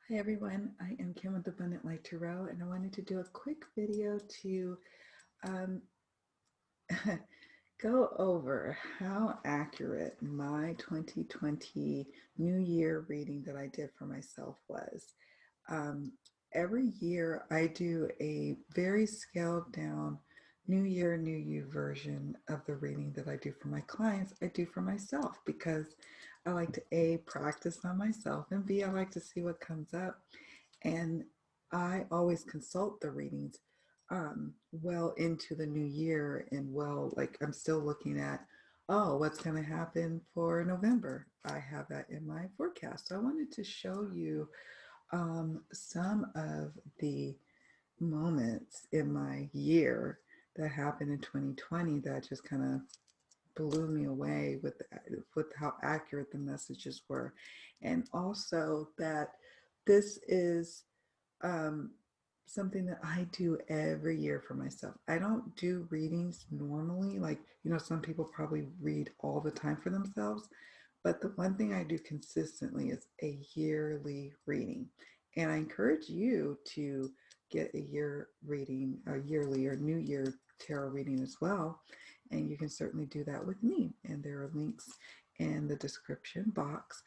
Hi everyone, I am Kim with Abundant Light Tarot, and I wanted to do a quick video to um, go over how accurate my 2020 New Year reading that I did for myself was. Um, every year I do a very scaled down New Year, New You version of the reading that I do for my clients. I do for myself because I like to A, practice on myself, and B, I like to see what comes up. And I always consult the readings well into the new year, and like I'm still looking at, oh, what's going to happen for November. I have that in my forecast. So I wanted to show you some of the moments in my year that happened in 2020 that just kind of blew me away with how accurate the messages were, and also that this is um, something that I do every year for myself. I don't do readings normally, like, some people probably read all the time for themselves, but the one thing I do consistently is a yearly reading. And I encourage you to get a year reading, a yearly or New Year tarot reading as well. And you can certainly do that with me. And there are links in the description box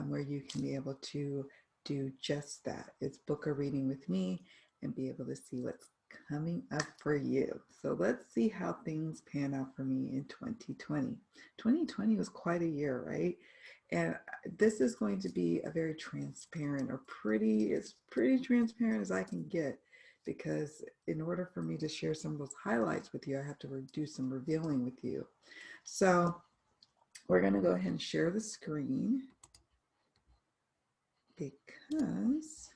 where you can be able to do just that. It's book a reading with me and be able to see what's coming up for you. So let's see how things pan out for me in 2020. 2020 was quite a year, right? And this is going to be a very transparent or it's pretty transparent as I can get, because in order for me to share some of those highlights with you, I have to do some revealing with you. So we're going to go ahead and share the screen because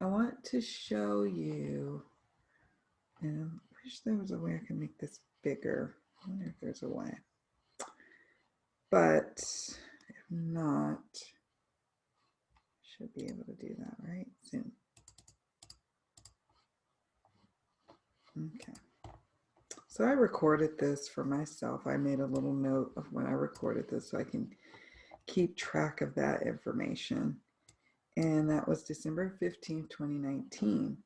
I want to show you, and I wish there was a way I can make this bigger. I wonder if there's a way. But if not, should be able to do that right soon. Okay. So I recorded this for myself. I made a little note of when I recorded this so I can keep track of that information. And that was December 15th, 2019.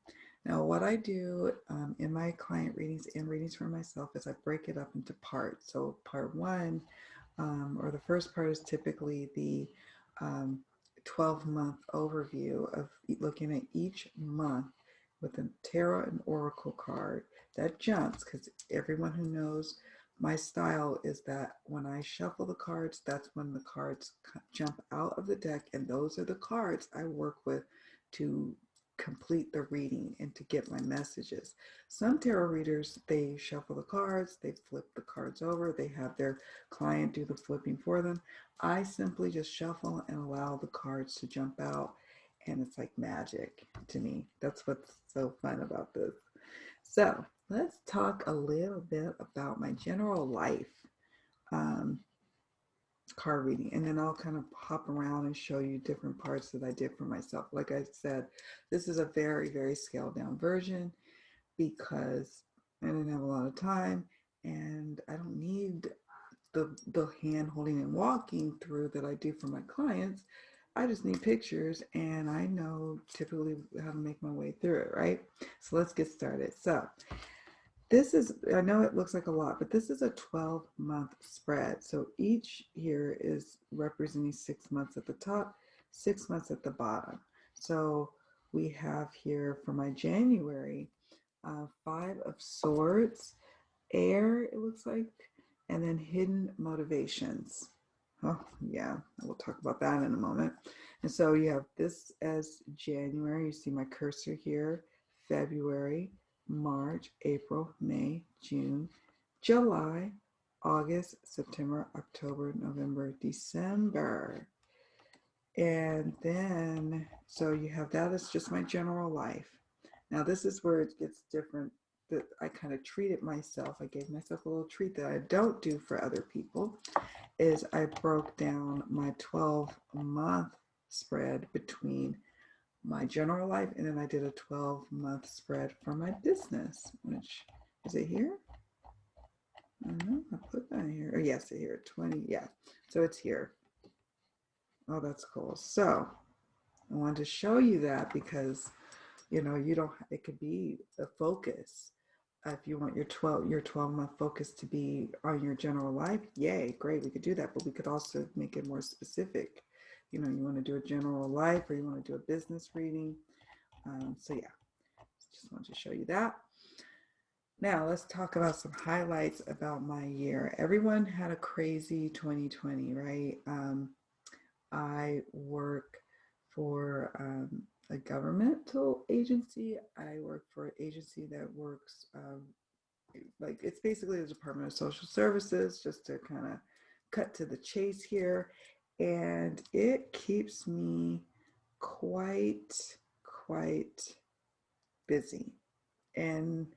Now, what I do in my client readings and readings for myself is I break it up into parts. So part one, or the first part, is typically the 12-month overview of looking at each month with a tarot and oracle card that jumps, because everyone who knows my style is that when I shuffle the cards, that's when the cards jump out of the deck, and those are the cards I work with to complete the reading and to get my messages. Some tarot readers, they shuffle the cards, they flip the cards over, they have their client do the flipping for them. I simply just shuffle and allow the cards to jump out, and it's like magic to me. That's what's so fun about this. So let's talk a little bit about my general life um, card reading, and then I'll kind of hop around and show you different parts that I did for myself. Like I said, this is a very, very scaled down version because I didn't have a lot of time, and I don't need the hand holding and walking through that I do for my clients. I just need pictures, and I know typically how to make my way through it, right? So let's get started. So this is, I know it looks like a lot, but this is a 12-month spread. So each year is representing 6 months at the top, 6 months at the bottom. So we have here for my January, Five of Swords, air, it looks like, and then hidden motivations. Oh, yeah, we'll talk about that in a moment. And so you have this as January. You see my cursor here. February, March, April, May, June, July, August, September, October, November, December. And then, so you have that as just my general life. Now, this is where it gets different, that I kind of treated myself. I gave myself a little treat that I don't do for other people, is I broke down my 12-month spread between my general life, and then I did a 12-month spread for my business, which is it here? I don't know. I put that here. Oh, yes, here, 20. Yeah. So it's here. Oh, that's cool. So I wanted to show you that because, you know, you don't, it could be a focus. If you want your 12-month focus to be on your general life, yay, great, we could do that. But we could also make it more specific. You know, you want to do a general life or you want to do a business reading. So yeah, just wanted to show you that. Now let's talk about some highlights about my year. Everyone had a crazy 2020, right? I work for a governmental agency. I work for an agency that works like it's basically the Department of Social Services, just to kind of cut to the chase here. And it keeps me quite busy. And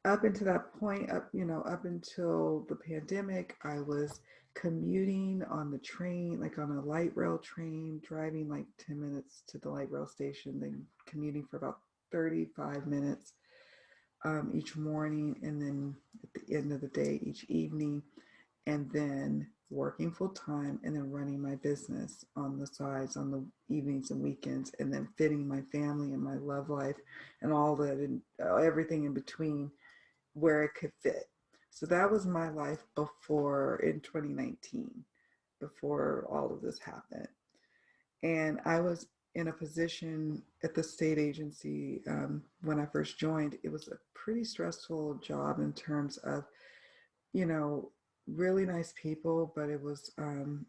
up until that point, up until the pandemic, I was commuting on the train, like on a light rail train, driving like 10 minutes to the light rail station, then commuting for about 35 minutes each morning, and then at the end of the day, each evening, and then working full time, and then running my business on the sides on the evenings and weekends, and then fitting my family and my love life and all that and everything in between where it could fit. So that was my life before in 2019, before all of this happened. And I was in a position at the state agency when I first joined. It was a pretty stressful job in terms of, you know, really nice people, but it was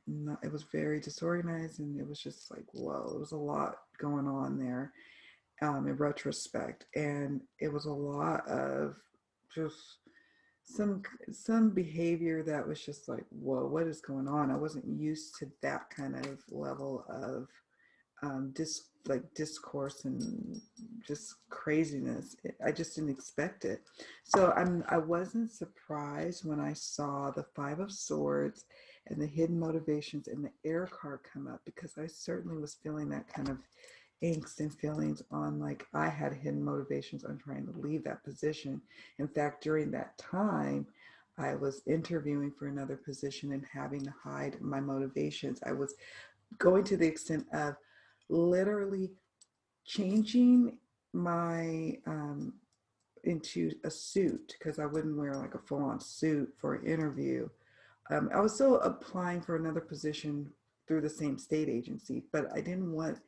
not, it was very disorganized, and it was just like, whoa, it was a lot going on there in retrospect, and it was a lot of just some some behavior that was just like, whoa, what is going on? I wasn't used to that kind of level of discourse and just craziness. I just didn't expect it. So I wasn't surprised when I saw the Five of Swords and the hidden motivations and the air card come up, because I certainly was feeling that kind of angst and feelings on, like, I had hidden motivations on trying to leave that position. In fact, during that time, I was interviewing for another position and having to hide my motivations. I was going to the extent of literally changing my into a suit, because I wouldn't wear like a full-on suit for an interview. I was still applying for another position through the same state agency, but I didn't want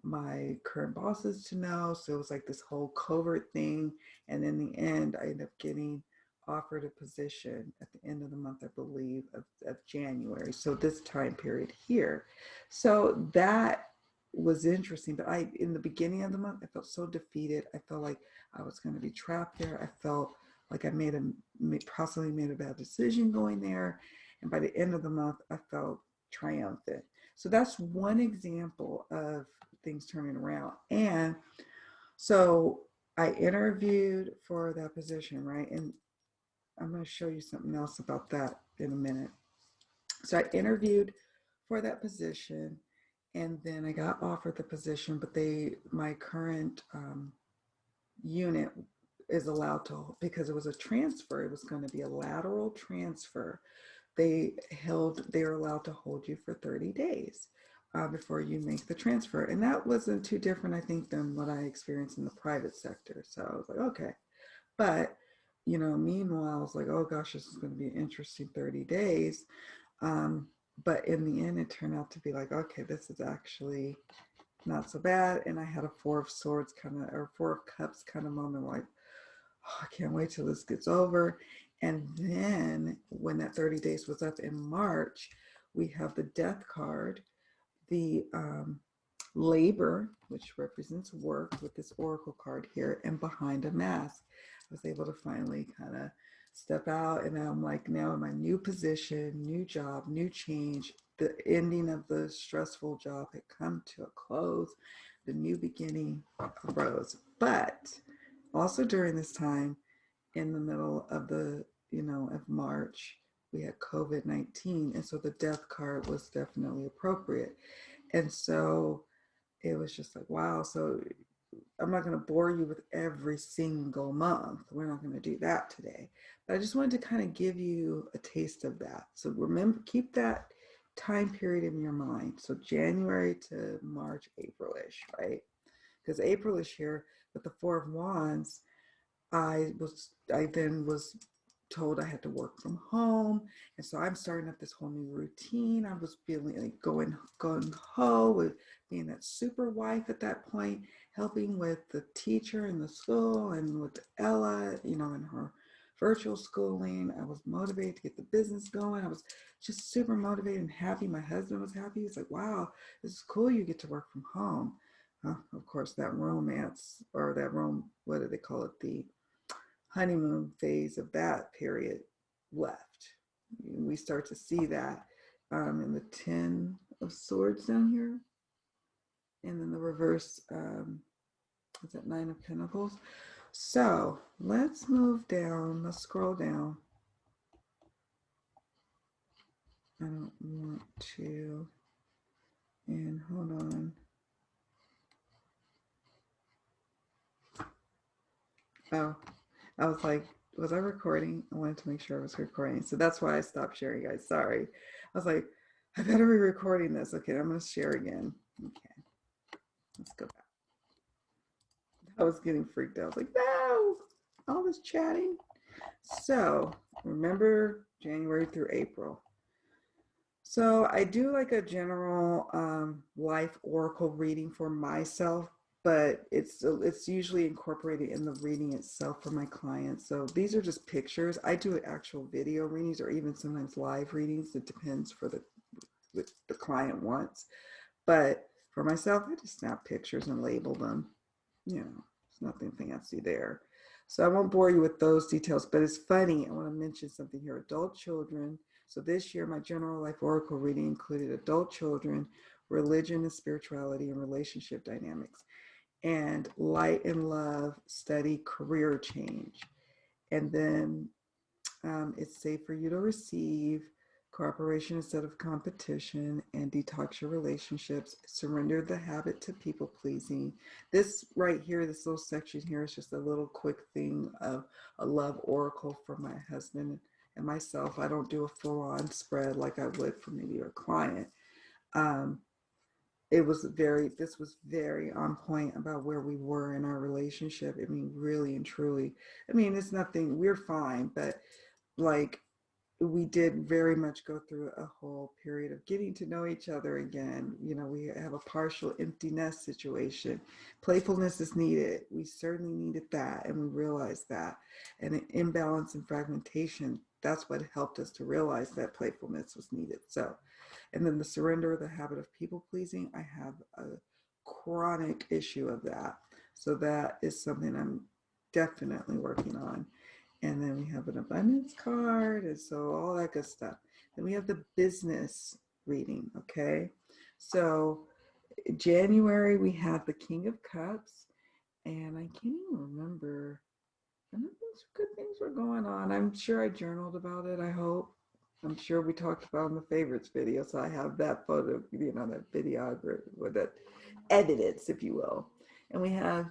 my current bosses to know. So it was like this whole covert thing. And in the end, I ended up getting offered a position at the end of the month, I believe, of January. So this time period here. So that was interesting. But in the beginning of the month, I felt so defeated. I felt like I was going to be trapped there. I felt like I possibly made a bad decision going there. And by the end of the month, I felt triumphant. So that's one example of things turning around. And so I interviewed for that position, right? And I'm going to show you something else about that in a minute. So I interviewed for that position, and then I got offered the position, but my current unit is allowed to, because it was a transfer, it was going to be a lateral transfer. They're allowed to hold you for 30 days before you make the transfer. And that wasn't too different, I think, than what I experienced in the private sector. So I was like, okay. But, meanwhile, I was like, oh gosh, this is going to be an interesting 30 days. But in the end, it turned out to be like, okay, this is actually not so bad. And I had a Four of Swords or Four of Cups kind of moment, like, oh, I can't wait till this gets over. And then when that 30 days was up in March, we have the Death card, the labor, which represents work, with this Oracle card here, and behind a mask. I was able to finally kind of step out, and I'm like, now in my new position, new job, new change. The ending of the stressful job had come to a close. The new beginning arose. But also during this time, in the middle of of March, we had COVID-19. And so the Death card was definitely appropriate. And so it was just like, wow. So I'm not going to bore you with every single month. We're not going to do that today. But I just wanted to kind of give you a taste of that. So remember, keep that time period in your mind. So January to March, April-ish, right? Because April is here, but the Four of Wands, I then was told I had to work from home, and so I'm starting up this whole new routine. I was feeling like going ho with being that super wife at that point, helping with the teacher in the school and with Ella, you know, in her virtual schooling. I was motivated to get the business going. I was just super motivated and happy. My husband was happy. He's like, wow, this is cool. You get to work from home. Of course, that romance, or that what do they call it? The honeymoon phase of that period left. We start to see that in the Ten of Swords down here. And then the reverse, is that Nine of Pentacles? So let's move down. Let's scroll down. I don't want to. And hold on. Oh, I was like, was I recording? I wanted to make sure I was recording. So that's why I stopped sharing, guys. Sorry. I was like, I better be recording this. Okay, I'm going to share again. Okay, let's go back. I was getting freaked out. I was like, no, all this chatting. So remember January through April. So I do like a general life oracle reading for myself, but it's usually incorporated in the reading itself for my clients. So these are just pictures. I do actual video readings or even sometimes live readings. It depends for what the client wants. But for myself, I just snap pictures and label them. You know, there's nothing fancy there. So I won't bore you with those details, but it's funny. I want to mention something here. Adult children. So this year, my general life oracle reading included adult children, religion and spirituality, and relationship dynamics, and light and love, study, career change. And then it's safe for you to receive, cooperation instead of competition, and detox your relationships, surrender the habit to people pleasing. This right here, this little section here is just a little quick thing of a love oracle for my husband and myself. I don't do a full-on spread like I would for maybe a client. This was very on point about where we were in our relationship. I mean, really and truly. I mean, it's nothing, we're fine, but like we did very much go through a whole period of getting to know each other again. You know, we have a partial empty nest situation. Playfulness is needed. We certainly needed that, and we realized that. And an imbalance and fragmentation, that's what helped us to realize that playfulness was needed. So, and then the surrender of the habit of people pleasing, I have a chronic issue of that. So that is something I'm definitely working on. And then we have an abundance card, and so all that good stuff. Then we have the business reading, okay? So January, we have the King of Cups, and I can't even remember. I know good things were going on. I'm sure I journaled about it, I hope. I'm sure we talked about in the favorites video, so I have that photo, you know, that videography, or that edits, if you will. And we have,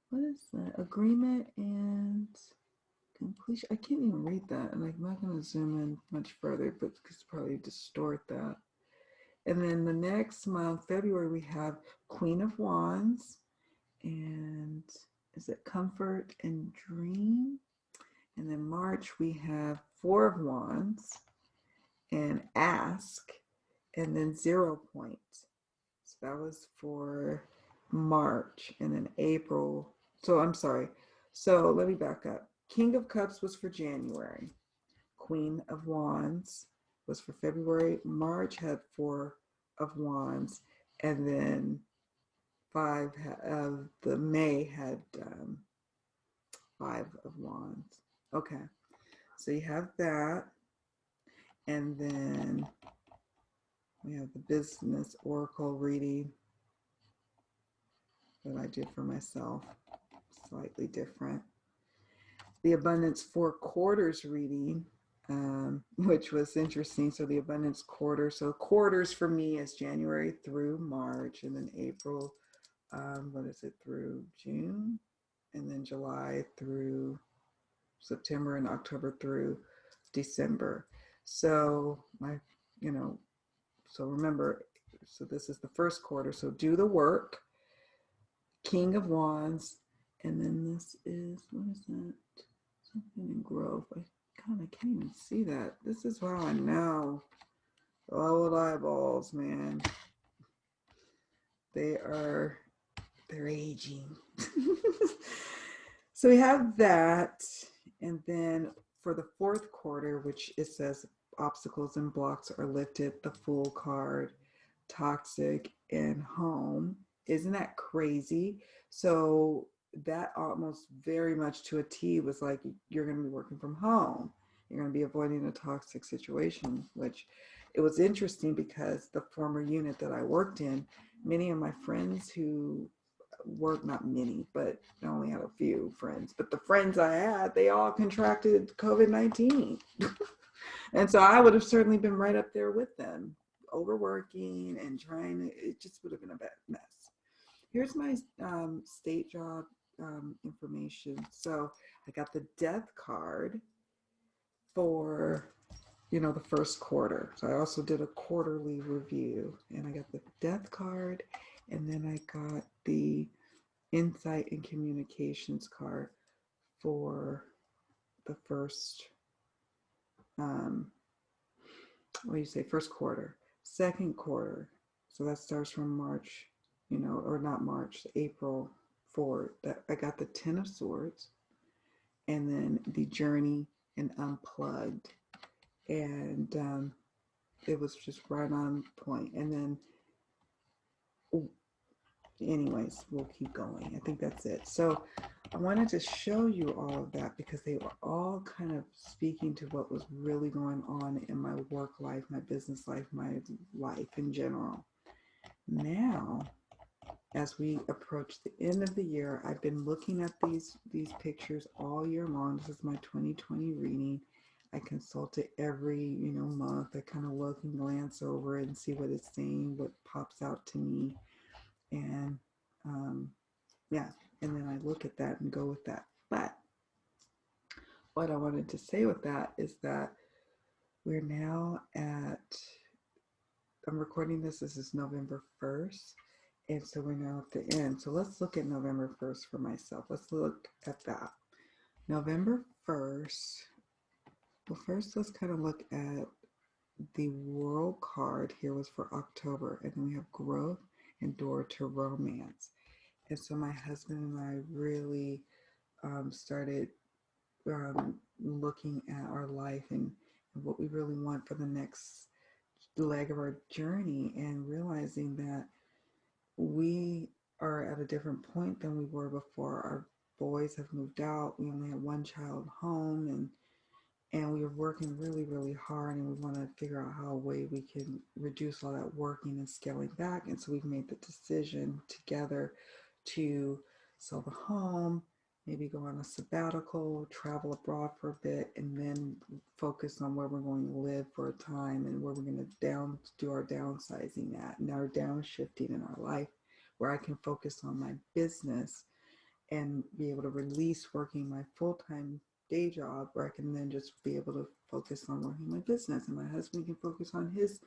what is that? Agreement and completion. I can't even read that, and I'm not going to zoom in much further, but it's probably distort that. And then the next month, February, we have Queen of Wands, and is it Comfort and Dream? And then March, we have Four of Wands and Ask, and then 0 Point. So that was for March, and then April. So I'm sorry. So let me back up. King of Cups was for January. Queen of Wands was for February. March had Four of Wands, and then five of the May had Five of Wands. Okay, so you have that, and then we have the business oracle reading that I did for myself, slightly different. The abundance 4 quarters reading, which was interesting. So the abundance quarter. So quarters for me is January through March, and then April, what is it, through June, and then July through September, and October through December. So my, you know, So remember, so this is the first quarter. So do the work, King of Wands, and then this is, what is that? Something in Growth. I kind of can't even see that. This is how I know. Old eyeballs, man. They're aging. So we have that. And then for the fourth quarter, which it says obstacles and blocks are lifted, the Fool card, toxic, and home. Isn't that crazy? So that almost very much to a T was like, you're going to be working from home. You're going to be avoiding a toxic situation, which it was interesting because the former unit that I worked in, many of my friends who work, not many, but I only had a few friends, but the friends I had, they all contracted COVID-19. And so I would have certainly been right up there with them, overworking and trying to, it just would have been a bad mess. Here's my state job information. So I got the death card for, the first quarter. So I also did a quarterly review, and I got the death card, and then I got the insight and communications card for the first, what do you say, first quarter. Second quarter, so that starts from March, or not March, April forward. That I got the Ten of Swords, and then the Journey and Unplugged, and it was just right on point. And then, anyways, we'll keep going. I think that's it. So I wanted to show you all of that because they were all kind of speaking to what was really going on in my work life, my business life, my life in general. Now, as we approach the end of the year, I've been looking at these pictures all year long. This is my 2020 reading. I consult it every month. I kind of look and glance over it and see what it's saying, what pops out to me, and yeah, and then I look at that and go with that. But what I wanted to say with that is that we're now at, I'm recording this is November 1st, and so we're now at the end. So let's look at November 1st for myself. Let's look at that. November 1st, well, first let's kind of look at the World card. Here was for October, and then we have growth and door to romance. And so my husband and I really started looking at our life and what we really want for the next leg of our journey, and realizing that we are at a different point than we were before. Our boys have moved out. We only have one child home, and we are working really, really hard, and we want to figure out how a way we can reduce all that working and scaling back. And so we've made the decision together to sell the home, maybe go on a sabbatical, travel abroad for a bit, and then focus on where we're going to live for a time and where we're going to do our downsizing at and our downshifting in our life, where I can focus on my business and be able to release working my full-time day job, where I can then just be able to focus on working my business, and my husband can focus on his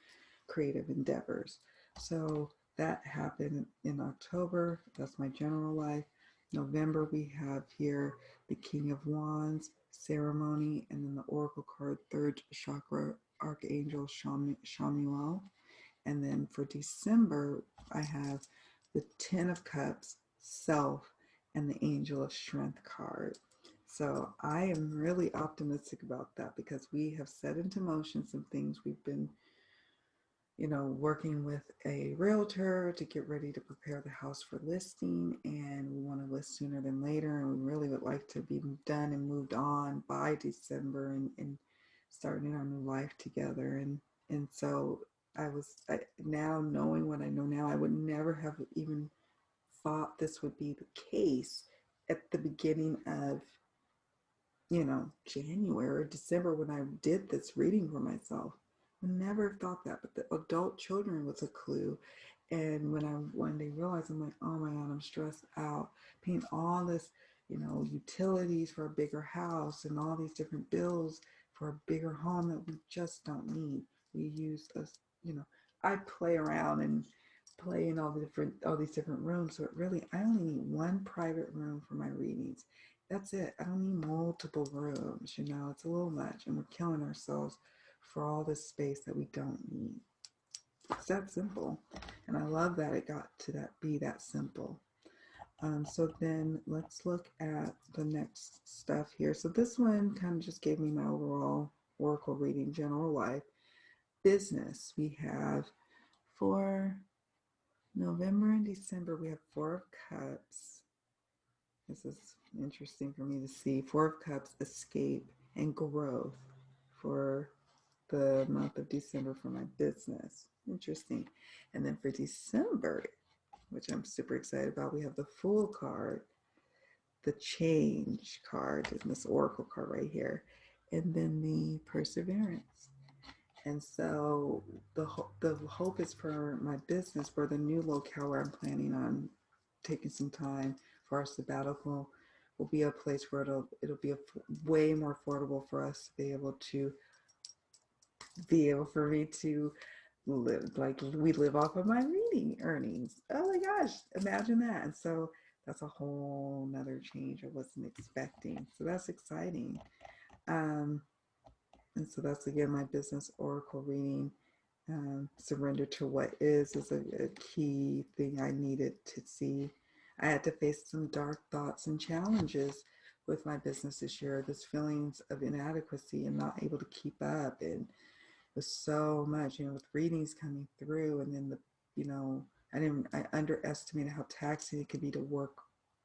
creative endeavors. So that happened in October. That's my general life. November, we have here the King of Wands ceremony, and then the Oracle card, third chakra, Archangel Chamuel. And then for December, I have the Ten of Cups, self, and the Angel of Strength card. So I am really optimistic about that because we have set into motion some things. We've been, working with a realtor to get ready to prepare the house for listing, and we want to list sooner than later, and we really would like to be done and moved on by December, and starting our new life together. And so now knowing what I know now, I would never have even thought this would be the case at the beginning of January or December when I did this reading for myself. I never thought that, but the adult children was a clue. And when I one day realized, I'm like, oh my God, I'm stressed out, paying all this, utilities for a bigger house and all these different bills for a bigger home that we just don't need. We use a, I play around and play in all these different rooms. But really, I only need one private room for my readings. That's it. I don't need multiple rooms. You know, it's a little much, and we're killing ourselves for all this space that we don't need. It's that simple, and I love that it got to that be that simple. So then let's look at the next stuff here. So this one kind of just gave me my overall Oracle reading, general life. Business, we have for November and December, we have Four of Cups. This is interesting for me to see. Four of Cups, escape, and growth for the month of December for my business. Interesting. And then for December, which I'm super excited about, we have the Fool card, the Change card, and this Oracle card right here, and then the Perseverance. And so the hope is for my business, for the new locale where I'm planning on taking some time for our sabbatical, will be a place where it'll be way more affordable for us to be able for me to live like we live off of my reading earnings. Oh my gosh, imagine that. And so that's a whole nother change I wasn't expecting. So that's exciting. Um, and so that's again my business oracle reading. Surrender to what is a key thing I needed to see. I had to face some dark thoughts and challenges with my business this year. This feelings of inadequacy and not able to keep up, and was so much, with readings coming through, and then I underestimated how taxing it could be to work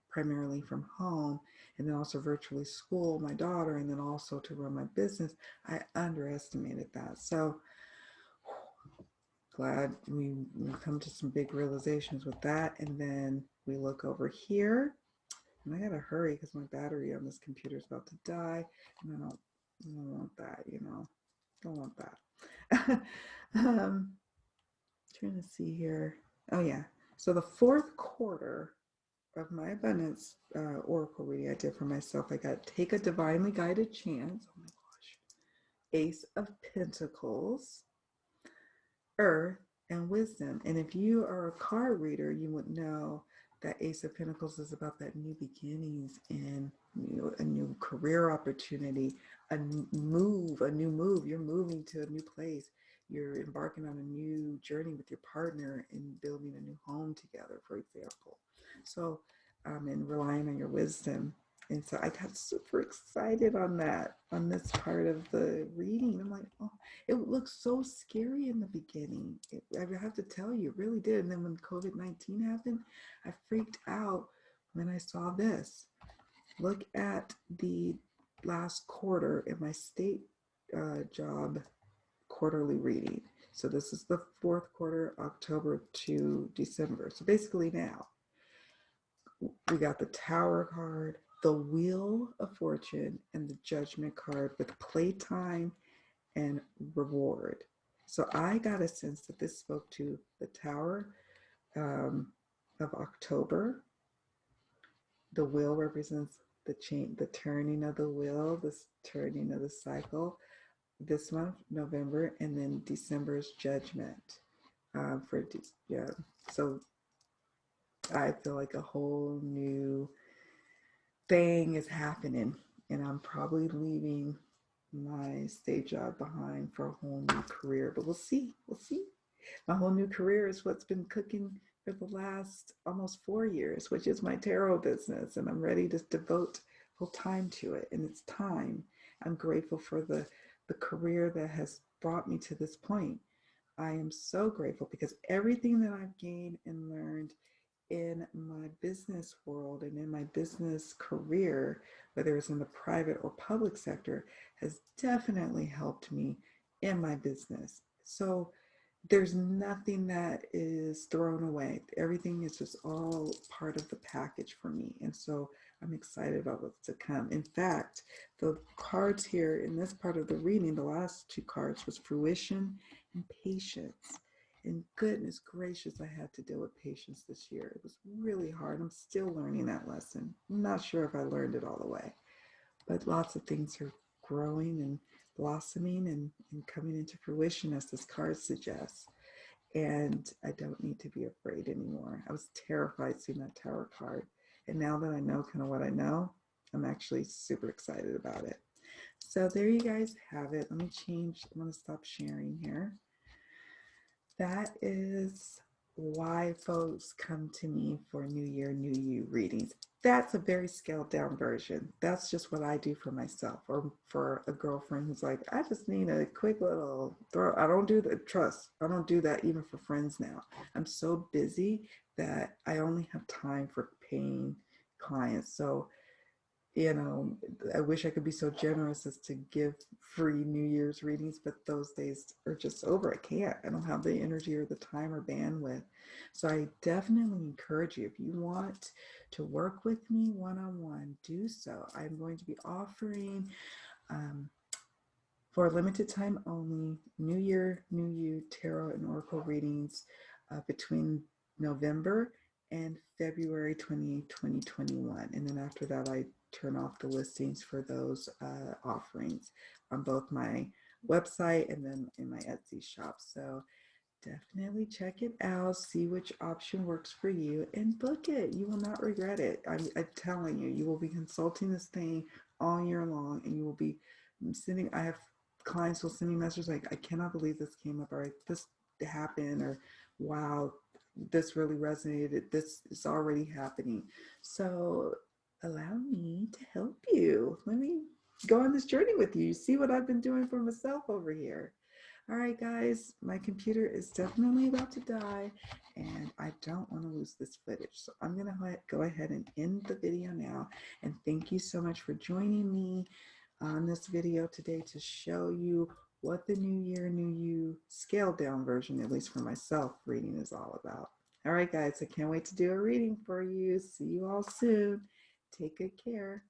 primarily from home and then also virtually school my daughter and then also to run my business. I underestimated that. So glad we come to some big realizations with that. And then we look over here, and I gotta hurry because my battery on this computer is about to die, and I don't want that, don't want that. um, Trying to see here. Oh yeah. So the fourth quarter of my abundance oracle reading I did for myself, I got take a divinely guided chance. Oh my gosh. Ace of Pentacles, Earth, and Wisdom. And if you are a card reader, you would know that Ace of Pentacles is about that new beginnings and a new career opportunity, a new move. You're moving to a new place. You're embarking on a new journey with your partner and building a new home together, for example. So, and relying on your wisdom. And so I got super excited on that, on this part of the reading. I'm like, oh, it looked so scary in the beginning. I have to tell you, it really did. And then when COVID-19 happened, I freaked out when I saw this. Look at the last quarter in my state job quarterly reading. So this is the fourth quarter, October to December. So basically now, we got the Tower card, the Wheel of Fortune, and the Judgment card with playtime and reward. So I got a sense that this spoke to the Tower of October. The wheel represents the change, the turning of the wheel, this turning of the cycle. This month, November, and then December's Judgment yeah. So I feel like a whole new thing is happening, and I'm probably leaving my state job behind for a whole new career. But we'll see. We'll see. My whole new career is what's been cooking for the last almost 4 years, which is my tarot business, and I'm ready to devote full time to it. And it's time. I'm grateful for the career that has brought me to this point. I am so grateful because everything that I've gained and learned in my business world and in my business career, whether it's in the private or public sector, has definitely helped me in my business. So there's nothing that is thrown away. Everything is just all part of the package for me. And so I'm excited about what's to come. In fact, the cards here in this part of the reading, the last two cards was fruition and patience. And goodness gracious, I had to deal with patience this year. It was really hard. I'm still learning that lesson. I'm not sure if I learned it all the way, but lots of things are growing and blossoming and coming into fruition as this card suggests. and I don't need to be afraid anymore. I was terrified seeing that Tower card. And now that I know kind of what I know, I'm actually super excited about it. So there you guys have it. Let me change. I'm going to stop sharing here. That is why folks come to me for New Year, New You readings. That's a very scaled down version. That's just what I do for myself or for a girlfriend who's like, I just need a quick little throw. I don't do the trust. I don't do that even for friends now. I'm so busy that I only have time for paying clients. So I wish I could be so generous as to give free New Year's readings, but those days are just over. I can't. I don't have the energy or the time or bandwidth. So I definitely encourage you, if you want to work with me one-on-one, do so. I'm going to be offering for a limited time only New Year, New You tarot and oracle readings between November and February 28, 2021. And then after that, I turn off the listings for those offerings on both my website and then in my Etsy shop. So definitely check it out, see which option works for you, and book it. You will not regret it. I'm telling you, you will be consulting this thing all year long, and you will be sending. I have clients will send me messages like, I cannot believe this came up, or this happened, or wow, this really resonated. This is already happening. So allow me to help you. Let me go on this journey with you. See what I've been doing for myself over here. All right, guys, my computer is definitely about to die and I don't want to lose this footage. So I'm going to go ahead and end the video now. And thank you so much for joining me on this video today to show you what the New Year, New You scaled down version, at least for myself, reading is all about. All right, guys, I can't wait to do a reading for you. See you all soon. Take good care.